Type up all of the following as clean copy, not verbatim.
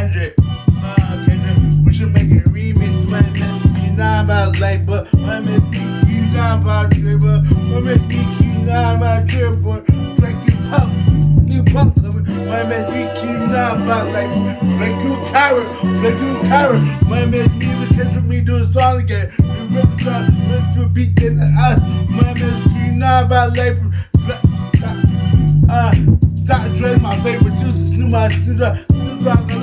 Kendrick. Kendrick, we should make a remix. Might make me not about life, but might make me not about trip, but might make me not about trip, but break you punk coming. Might make me not about life, break you carrot. Might make me with Kendrick me do a song again. You rip to beat in the ass. Might make me not about life. Dr. Dre, my favorite juice. Snoop, I look up to.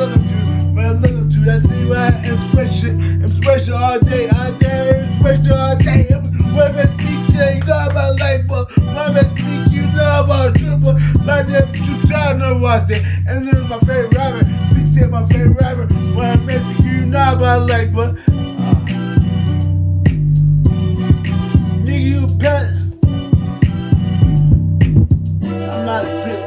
When I look up to, that's me, right? Inspiration all day. Inspiration all day. Women think you know about life, but women think you know about dribble. Like that, but you trying to watch it. And then my favorite rapper, 16, my favorite rapper. Women think you know about life, but nigga, you pet. I'm not sick.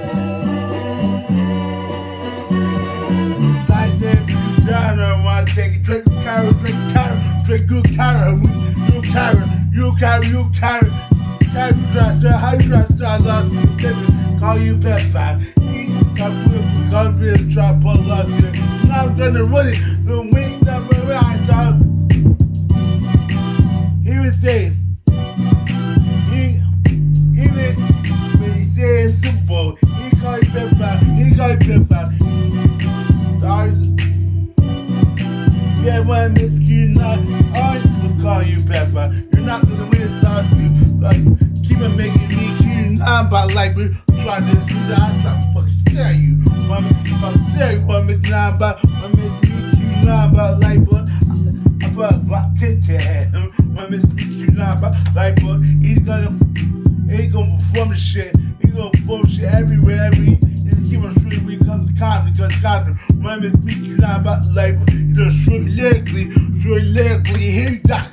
I want to take it. Drink carrot. Drink good carrot. You carrot. How you try to start lost? Call you pet five. Call me to try to pull lost here. Now I'm gonna run it. The wing number I saw. He was saying, when he said Super Bowl, he called you pet five. The artist. Yeah, when Miss you not, always was calling you Pepper. You're not gonna win it, like, keep on making me you not about like we try this, I stop fucking scare you. When I scare you, when Miss not about, when Miss you not about like, but I put a block tip to him. When Miss you not about like, but he's gonna perform the shit. He's gonna perform shit everywhere, keep on shooting when he comes to Compton, because Compton, when Miss you not about like, shoot lyrically, he died,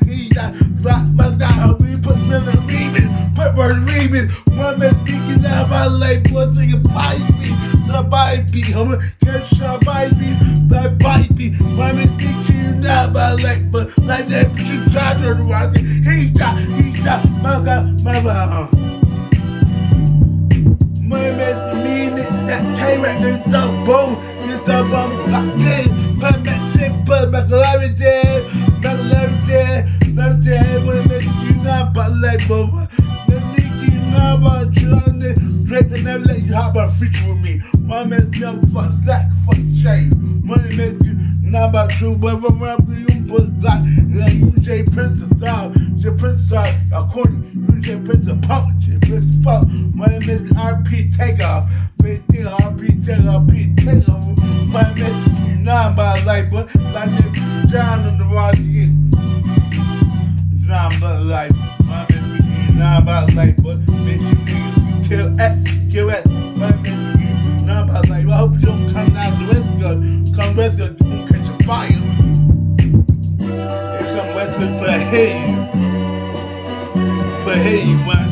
flat bust out, we put him in the remix, one man speaking out about life, one thing about me, the body beat, homie, can't shot body beat, one man speaking out about life, but like that, but you tried to watch it, he died, my God, my man, mean it, that K-Rap, this up, boom, like this, but McLaren dead, when they you not about like both. Let me you not about trying to Drake and never let you hop on a feature with me. My man's never fuck Zach, fuck shame. Money make you not about true, but if I'm rapping, you put Zach. And then you J Prince of Sound, according, you J Prince of Punk, Money makes me RP takeoff. RP takeoff. Money makes you not about life, but like that, down on the rock again. Not about life, my man, you not about life, but bitch, you niggas, you kill X, my man, you not about life. I hope you don't come out to West Coast, you won't catch a fire. They come West Coast, but I hate you, man.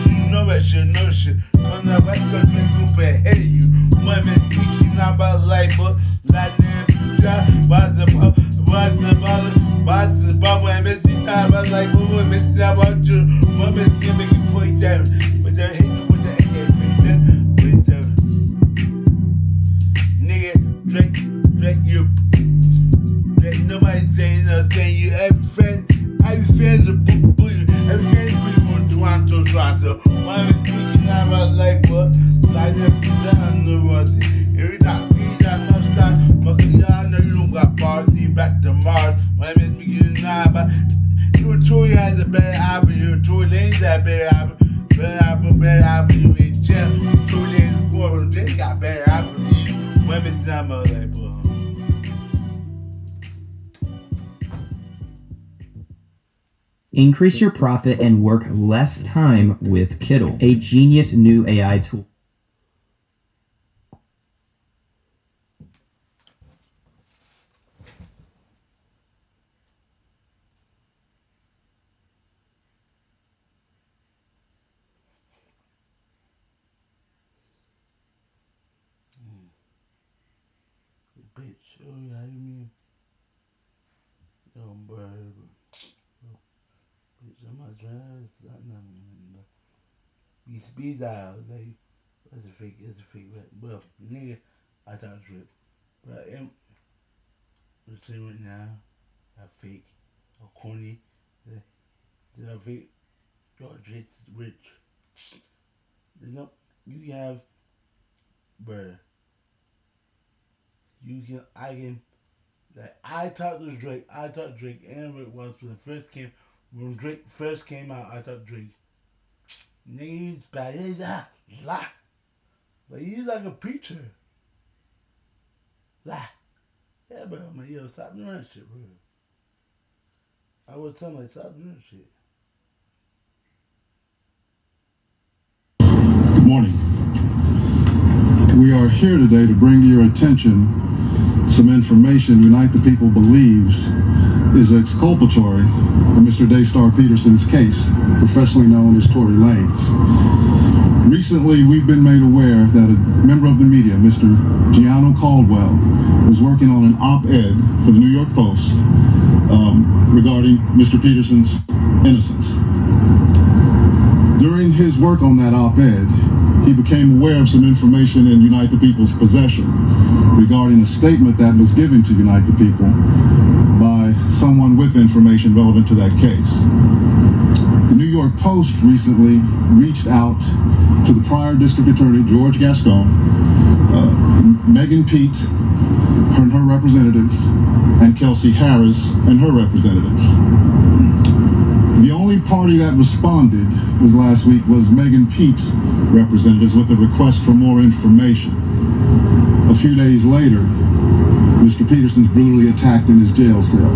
You know that shit, come down West Coast, but I hate you, my man, you not about life, but like that, what's the bubble and Miss time I was like, oh, Miss about you, one Miss you make it 47, but they're hitting with the AK, nigga, Drake, nobody saying nothing, you, every friend's a boo, every friend's from Toronto, one Miss speaking out about life, but like that, down the road, every time, much time, but y'all know you don't got bars, see back to Mars, when Miss speaking out about. Tory has a better album. Tory Lanez has a better album. You in jail. Tory Lanez Gore, they got better albums. Women's not my label. Increase your profit and work less time with Kiddle, a genius new AI tool. Bitch, oh yeah, you mean? Oh, boy. Bitch, I'm not trying to be speed dial. That's a fake, well, nigga, I thought it was real. But we're saying right now, are fake, are corny, they're fake. Yo, Drake's rich. You know, you have, bruh, I can, like, I thought Drake and Rick was when Drake first came out, I thought Drake, nigga, he's bad, he's la. But he's like a preacher. La. Yeah, bro, I'm like, yo, stop doing that shit, bro. I would tell him, like, stop doing that shit. Good morning. We are here today to bring to your attention some information Unite the People believes is exculpatory in Mr. Daystar Peterson's case, professionally known as Tory Lanez. Recently, we've been made aware that a member of the media, Mr. Gianno Caldwell, was working on an op-ed for the New York Post regarding Mr. Peterson's innocence. During his work on that op-ed, he became aware of some information in Unite the People's possession regarding a statement that was given to Unite the People by someone with information relevant to that case. The New York Post recently reached out to the prior district attorney, George Gascon, Megan Pete and her representatives, and Kelsey Harris and her representatives. The only party that responded last week was Megan Pete's representatives with a request for more information. A few days later, Mr. Peterson's brutally attacked in his jail cell.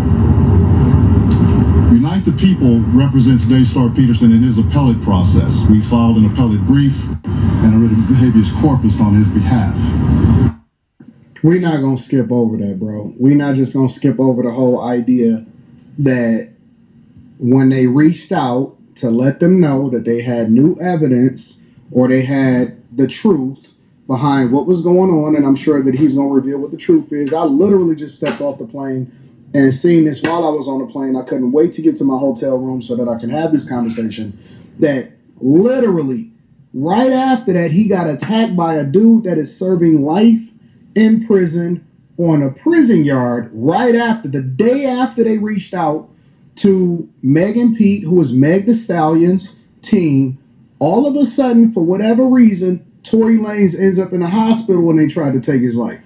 Unite the People represents Daystar Peterson in his appellate process. We filed an appellate brief and a writ of habeas corpus on his behalf. We're not going to skip over that, bro. We're not just going to skip over the whole idea that when they reached out to let them know that they had new evidence or they had the truth behind what was going on, and I'm sure that he's going to reveal what the truth is. I literally just stepped off the plane and seen this while I was on the plane. I couldn't wait to get to my hotel room so that I can have this conversation. That literally, right after that, he got attacked by a dude that is serving life in prison on a prison yard right after, the day after they reached out to Megan Pete, who is Meg Thee Stallion's team. All of a sudden, for whatever reason, Tory Lanez ends up in the hospital when they tried to take his life.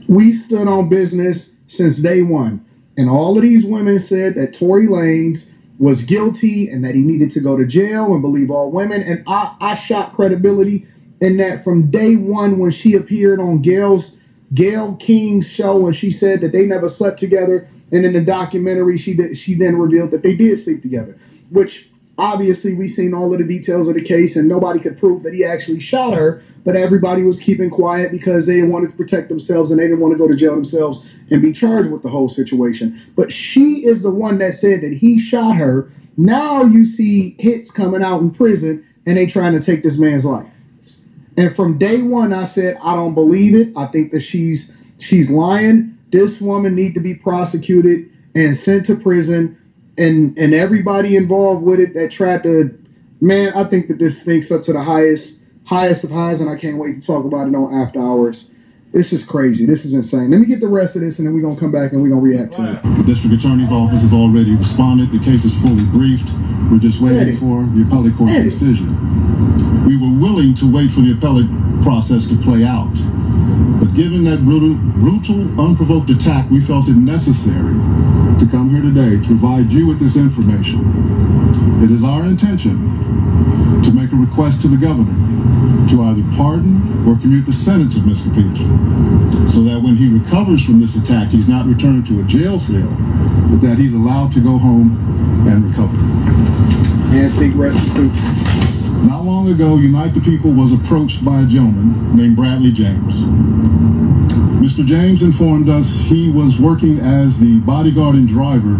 We stood on business since day one. And all of these women said that Tory Lanez was guilty and that he needed to go to jail and believe all women. And I shot credibility in that from day one when she appeared on Gayle King's show and she said that they never slept together. And in the documentary, she then revealed that they did sleep together, which obviously we seen all of the details of the case and nobody could prove that he actually shot her, but everybody was keeping quiet because they wanted to protect themselves and they didn't want to go to jail themselves and be charged with the whole situation. But she is the one that said that he shot her. Now you see hits coming out in prison and they trying to take this man's life. And from day one, I said, I don't believe it. I think that she's lying. This woman need to be prosecuted and sent to prison. And everybody involved with it that tried to, man, I think that this stinks up to the highest of highs, and I can't wait to talk about it on After Hours. This is crazy. This is insane. Let me get the rest of this, and then we're going to come back and we're going to react to it. The district attorney's office has already responded. The case is fully briefed. We're just waiting for the appellate court's decision. We were willing to wait for the appellate process to play out. But given that brutal, unprovoked attack, we felt it necessary to come here today to provide you with this information. It is our intention to make a request to the governor to either pardon or commute the sentence of Mr. Peterson so that when he recovers from this attack, he's not returned to a jail cell, but that he's allowed to go home and recover. And seek restitution. Not long ago, Unite the People was approached by a gentleman named Bradley James. Mr. James informed us he was working as the bodyguard and driver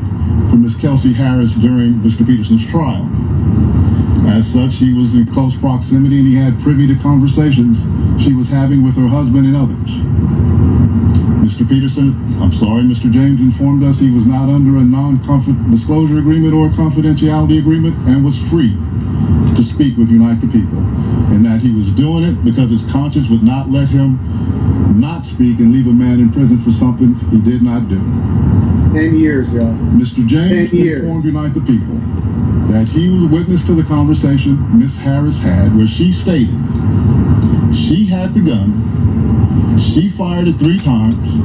for Miss Kelsey Harris during Mr. Peterson's trial. As such, he was in close proximity and he had privy to conversations she was having with her husband and others. Mr. James informed us he was not under a non-disclosure agreement or a confidentiality agreement and was free to speak with Unite the People, and that he was doing it because his conscience would not let him not speak and leave a man in prison for something he did not do. 10 years, y'all. Mr. James 10 years. informed Unite the People that he was a witness to the conversation Miss Harris had, where she stated she had the gun, she fired it 3 times,